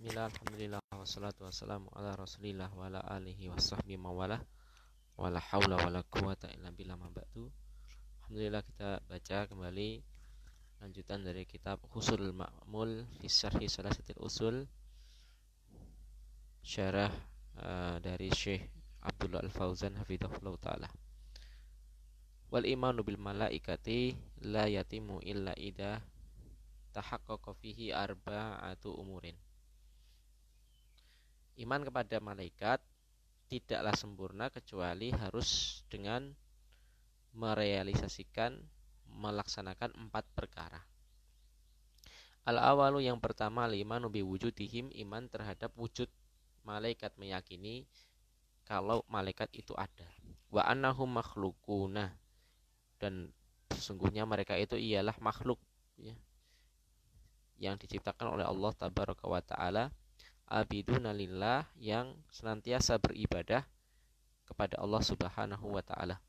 Bismillah, alhamdulillah, wassalatu wassalamu ala rasulillah wa ala alihi wa sahbihi mawalah wa la hawla wa la quwata illa billah ma ba'du. Alhamdulillah, kita baca kembali lanjutan dari kitab Husulul Ma'mul fi Syarhi Salasatil Usul, syarah dari Syekh Abdullah Al-Fauzan hafizahullah ta'ala. Wal imanu bil malaikati la yatimu illa idha tahaqqaqa fihi arba'atu umurin. Iman kepada malaikat tidaklah sempurna kecuali harus dengan merealisasikan, melaksanakan 4 perkara. Al-awalu, yang pertama, al-imanu biwujudihim, iman terhadap wujud malaikat, meyakini kalau malaikat itu ada. Wa annahum makhluquna, dan sesungguhnya mereka itu ialah makhluk, ya, yang diciptakan oleh Allah tabaraka wa ta'ala. Abiduna lillah, yang senantiasa beribadah kepada Allah subhanahu wa ta'ala.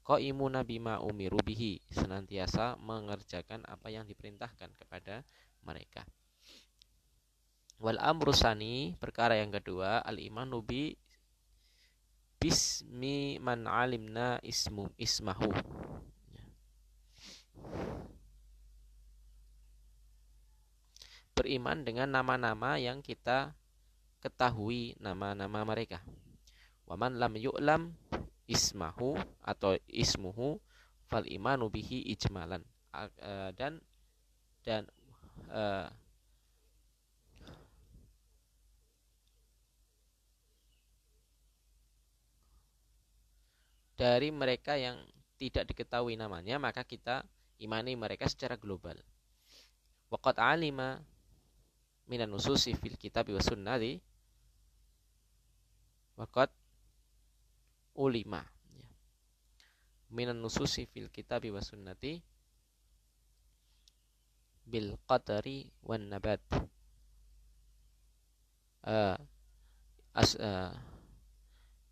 Qaimuna bima umiru bihi, senantiasa mengerjakan apa yang diperintahkan kepada mereka. Wal amru sani, perkara yang kedua, al imanu bi bismi man alimna ismahu, beriman dengan nama-nama yang kita ketahui nama-nama mereka. Waman lam yu'lam ismahu atau ismuhu fal imanu bihi ijmalan, dan dari mereka yang tidak diketahui namanya, maka kita imani mereka secara global. Waqad alima minan nususi fil kitab wa sunnati, waqad ulima minan nususi fil kitab wa sunnati bil qadari wan nabat.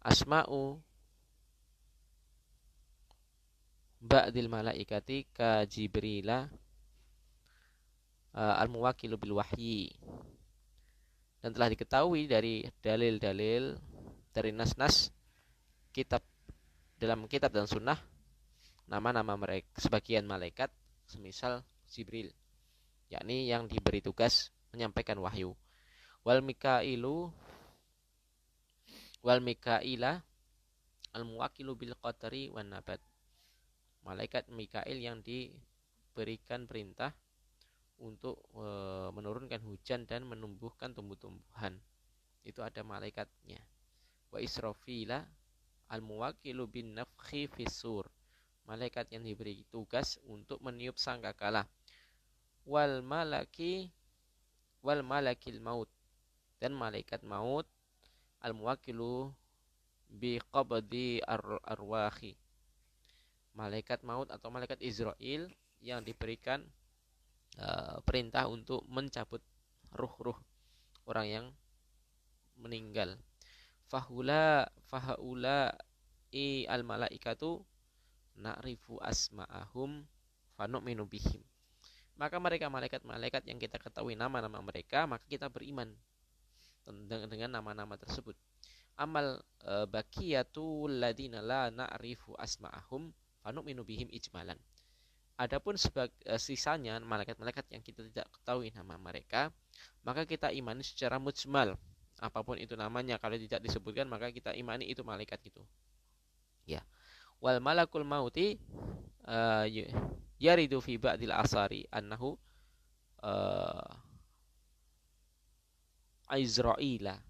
Asma'u ba'dil malaikati ka Jibrila al-muwakilu bil wahyi, dan telah diketahui dari dalil-dalil, dari nas-nas kitab, dalam kitab dan sunnah, nama-nama mereka sebagian malaikat semisal Jibril, yakni yang diberi tugas menyampaikan wahyu. Wal Mikaila al-muwakilu bil qadari wan nabat, malaikat Mikail yang diberikan perintah untuk menurunkan hujan dan menumbuhkan tumbuh-tumbuhan, itu ada malaikatnya. Wa Israfila al-muwakilu bin nafkhi fis-sur, malaikat yang diberi tugas untuk meniup sangkakala. Wal malakil maut, dan malaikat maut al-muwakilu bi qabdi arwahi, malaikat maut atau malaikat Israel yang diberikan perintah untuk mencabut ruh-ruh orang yang meninggal. Fahaula al malaikatu na'rifu asma'ahum fanu'minu bihim, maka mereka malaikat yang kita ketahui nama-nama mereka, maka kita beriman dengan nama-nama tersebut. Amal baqiyatul ladina la na'rifu asma'ahum fanu'minu bihim ijmalan, adapun sisanya malaikat-malaikat yang kita tidak ketahui nama mereka, maka kita imani secara mujmal, apapun itu namanya, kalau tidak disebutkan maka kita imani itu malaikat itu. Ya. Wal malakul mauti yaridu fi ba'dil asari annahu Izraila,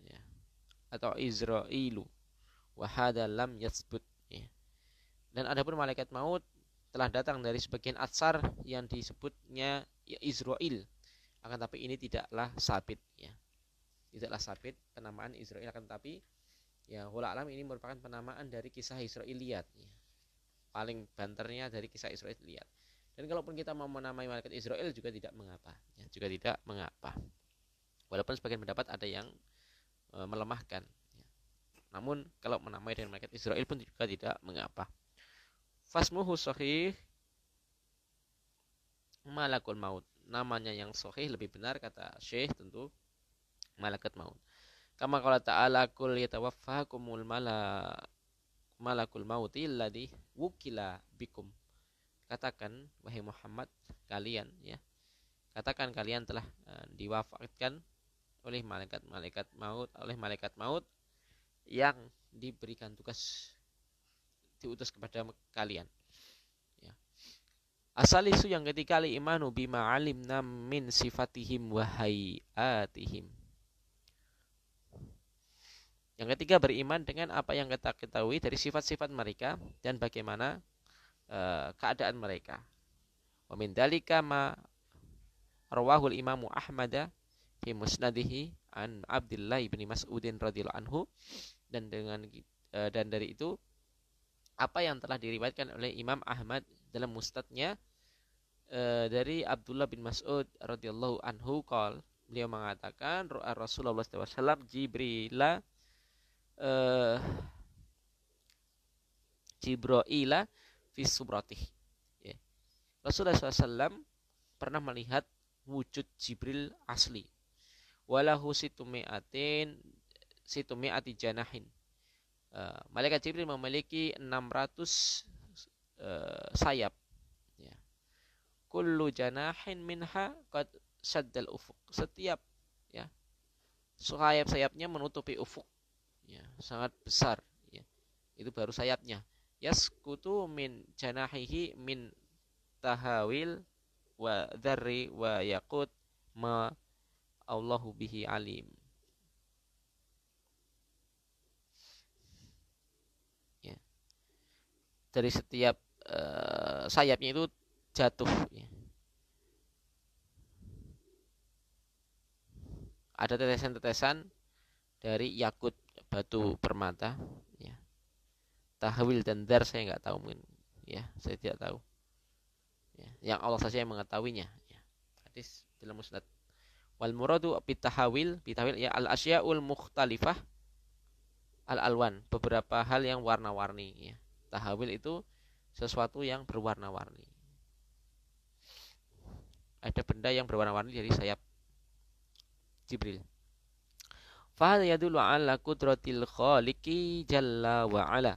ya, atau Izrailu, wa hadha lam yatsbut, ya. Dan adapun malaikat maut telah datang dari sebagian atsar yang disebutnya Israel, akan tapi ini tidaklah sabit, ya. Tidaklah sabit penamaan Israel, akan tapi ya wallahu alam ini merupakan penamaan dari kisah Israiliyat, ya. Paling banternya dari kisah Israiliyat. Dan kalaupun kita mau menamai malaikat Israel juga tidak mengapa, ya, juga tidak mengapa. Walaupun sebagian pendapat ada yang melemahkan, ya. Namun kalau menamai dengan malaikat Israel pun juga tidak mengapa. Fasmuhu sahih malakul maut, namanya yang sahih lebih benar kata Syekh tentu malaikat maut. Kama qala ta'ala kul yatawaffakumul malakul mauti alladhi wukila bikum. Katakan wahai Muhammad, kalian ya, katakan kalian telah diwafatkan oleh malaikat maut yang diberikan tugas, diutus kepada kalian ya. Asal isu yang ketiga, li imanu bima alimna min sifatihim wa hayatihim. Yang ketiga, beriman dengan apa yang kita ketahui dari sifat-sifat mereka dan bagaimana keadaan mereka. Wa min dalika ma rawahul imamu Ahmad fi musnadihi an Abdullah bin Mas'udin radhiyallahu anhu, dan dari itu apa yang telah diriwayatkan oleh Imam Ahmad dalam musnadnya dari Abdullah bin Mas'ud radhiyallahu anhu qol, beliau mengatakan Rasulullah SAW Jibrila fi subratih ya. Rasulullah SAW pernah melihat wujud Jibril asli, walahu situmi'ati janahin. Malaikat Jibril memiliki 600 sayap ya. Kullu janahin minha qad saddal ufuq. Setiap ya sayap-sayapnya menutupi ufuk ya, sangat besar ya. Itu baru sayapnya. Yaskutu min janahihi min tahawil wa dzarri wa yaqut ma Allahu bihi alim. Ya. Dari setiap sayapnya itu jatuh ya. Ada tetesan-tetesan dari yakut, batu permata ya. Tahwil dan dar saya nggak tahu mungkin ya, saya tidak tahu ya. Yang Allah saja yang mengetahuinya ya. Hadis dalam musnad. Wal muradu bitahawil ya al asyaul mukhtalifah al alwan, beberapa hal yang warna-warni ya. Tahawil itu sesuatu yang berwarna-warni. Ada benda yang berwarna-warni dari sayap Jibril. Fa yadullu ala qudratil khaliqi jalla wa ala.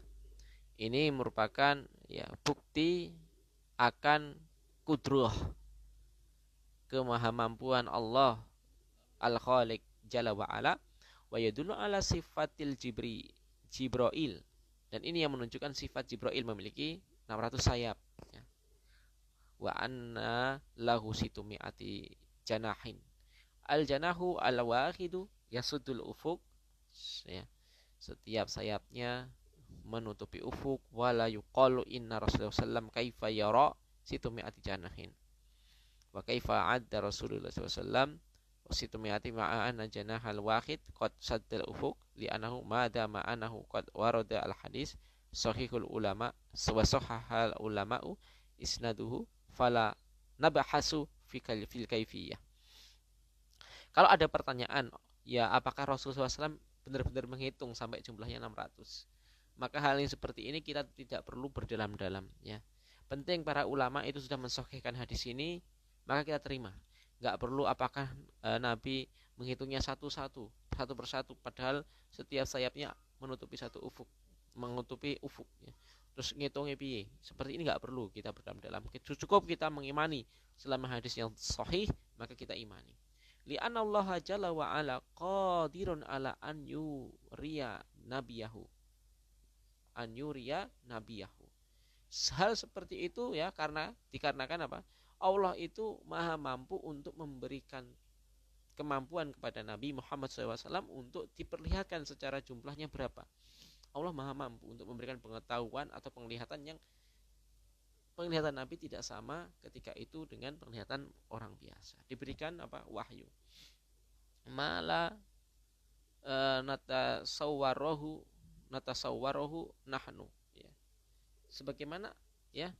Ini merupakan ya bukti akan kudrah, kemahamampuan Allah al-Khaliq jalla wa ala, wa yadullu ala sifatil Jibril, dan ini yang menunjukkan sifat Jibril memiliki 600 sayap ya. Wa anna lahu situmi'ati janahin. Al-janahu al-wahidu yasudul ufuk ya. Setiap sayapnya menutupi ufuk. Wala yuqalu inna Rasulullah SAW kaifa yara situmi'ati janahin. Wa kaifa adda Rasulullah SAW situmi'ati ma'ana janahal wahid qad saddal ufuk li'anahu madama anahu qad warada al-hadis sahihul ulama wa sahahal ulama'u isnaduhu fala nabahasu fil kaifiyah. Kalau ada pertanyaan, ya apakah Rasulullah SAW benar-benar menghitung sampai jumlahnya 600? Maka hal yang seperti ini kita tidak perlu berdalam-dalam ya. Penting para ulama itu sudah mensahihkan hadis ini, maka kita terima. Enggak perlu apakah Nabi menghitungnya satu persatu, padahal setiap sayapnya menutupi menutupi ufuk ya. Terus ngitungnya piye? Seperti ini enggak perlu kita berdalam-dalam. Cukup kita mengimani selama hadis yang sahih, maka kita imani. Li'anna Allah jalla wa ala qadirun ala an yuriya nabiyahu. Hal seperti itu ya dikarenakan apa? Allah itu maha mampu untuk memberikan kemampuan kepada Nabi Muhammad SAW untuk diperlihatkan secara jumlahnya berapa. Allah maha mampu untuk memberikan pengetahuan atau penglihatan Nabi tidak sama ketika itu dengan penglihatan orang biasa. Diberikan apa? Wahyu. Mala natasawwarohu nahnu ya. Sebagaimana ya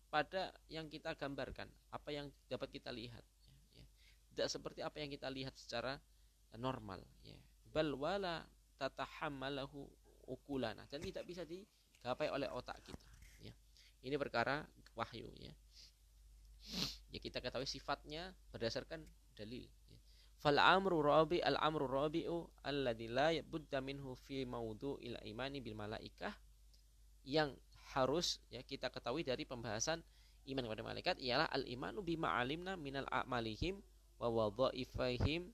pada yang kita gambarkan, apa yang dapat kita lihat ya. Tidak seperti apa yang kita lihat secara normal ya. Bal wala tatahammalahu ukulana, dan tidak bisa digapai oleh otak kita. Ini perkara wahyu ya. Ya kita ketahui sifatnya berdasarkan dalil. Al-amru rabi'u alladzi la budda minhu fi mawdu'il imani bil malaikah, yang harus ya kita ketahui dari pembahasan iman kepada malaikat ialah al-imanu bima alimna minal a'malihim wa wadhaifihim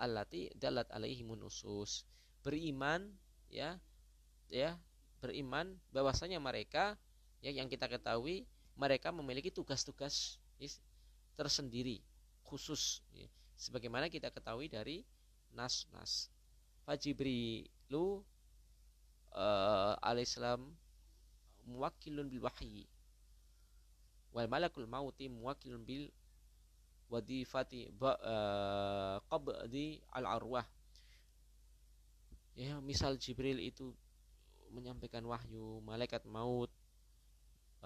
allati dalat alaihimun nusus. Beriman ya beriman bahwasanya mereka ya yang kita ketahui mereka memiliki tugas-tugas tersendiri khusus ya, sebagaimana kita ketahui dari nas-nas. Fajibrilu alaihissalam muwakkilun bil wahyi wal malakul mauti muwakkilun bil wadifati qabdi al arwah. Ya, misal Jibril itu menyampaikan wahyu, malaikat maut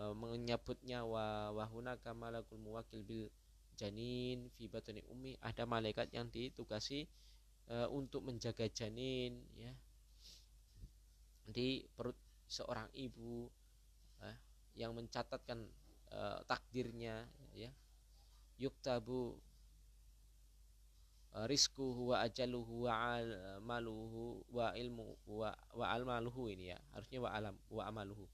menyebut nyawa, wahunaka malakul muwakkil bil janin fi batni ummi, ada malaikat yang ditugasi untuk menjaga janin ya di perut seorang ibu yang mencatatkan takdirnya ya. Yuktabu rizquhu wa ajaluhu wa amaluhu wa ilmu wa almaluhu, ini ya harusnya wa amaluhu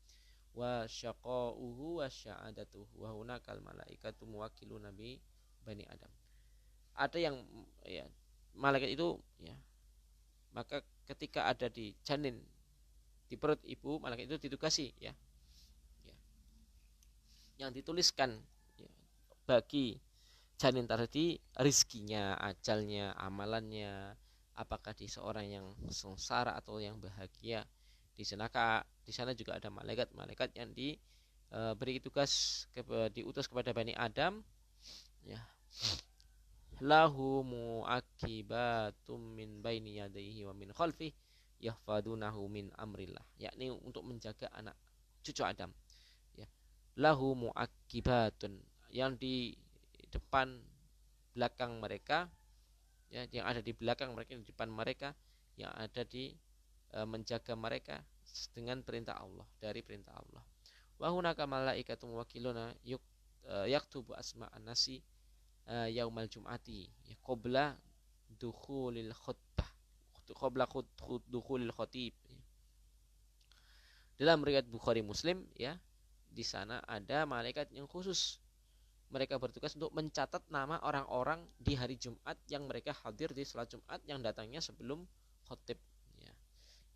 wa syaqauhu wa sya'adatuhu wa hunakal malaikatu muwakkiluna bi bani adam. Ada yang ya malaikat itu ya, maka ketika ada di janin di perut ibu, malaikat itu ditugasi ya yang dituliskan ya, bagi janin tadi rizkinya, ajalnya, amalannya, apakah di seorang yang sengsara atau yang bahagia. Di sana juga ada malaikat yang diberi tugas diutus kepada Bani Adam ya. Lahu mu'aqibatum min baini yadayhi wa min khalfihi yahfadunahu min amrillah, yakni untuk menjaga anak cucu Adam ya. Lahu mu'aqibatun, yang di depan belakang mereka ya, yang ada di belakang mereka, di depan mereka, yang ada di menjaga mereka dengan perintah Allah, dari perintah Allah. Wa hunaka malaikatu muwakkiluna yaktubu asma'an nasi yaumal jum'ati ya, qabla dukhulil khutbah, qabla dukhulil khatib ya. Dalam riwayat Bukhari Muslim ya, di sana ada malaikat yang khusus, mereka bertugas untuk mencatat nama orang-orang di hari Jumat yang mereka hadir di salat Jumat yang datangnya sebelum khutib ya.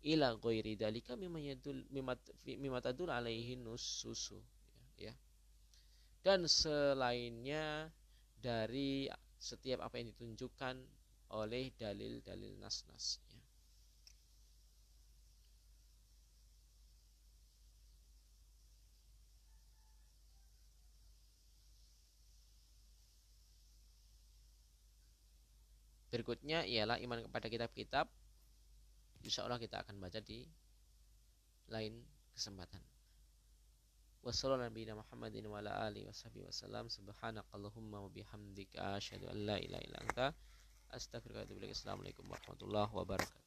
Ila ghairi dalika mimma tadul alaihi nususu ya. Dan selainnya dari setiap apa yang ditunjukkan oleh dalil-dalil nas-nas ya. Berikutnya ialah iman kepada kitab-kitab. Insyaallah kita akan baca di lain kesempatan. Wassallallahu nabiyina Muhammadin wa ala alihi washabihi wasallam. Subhanakallahumma wa bihamdika asyhadu an la ilaha illa anta astaghfiruka wa atubu ilaik. Assalamualaikum warahmatullahi wabarakatuh.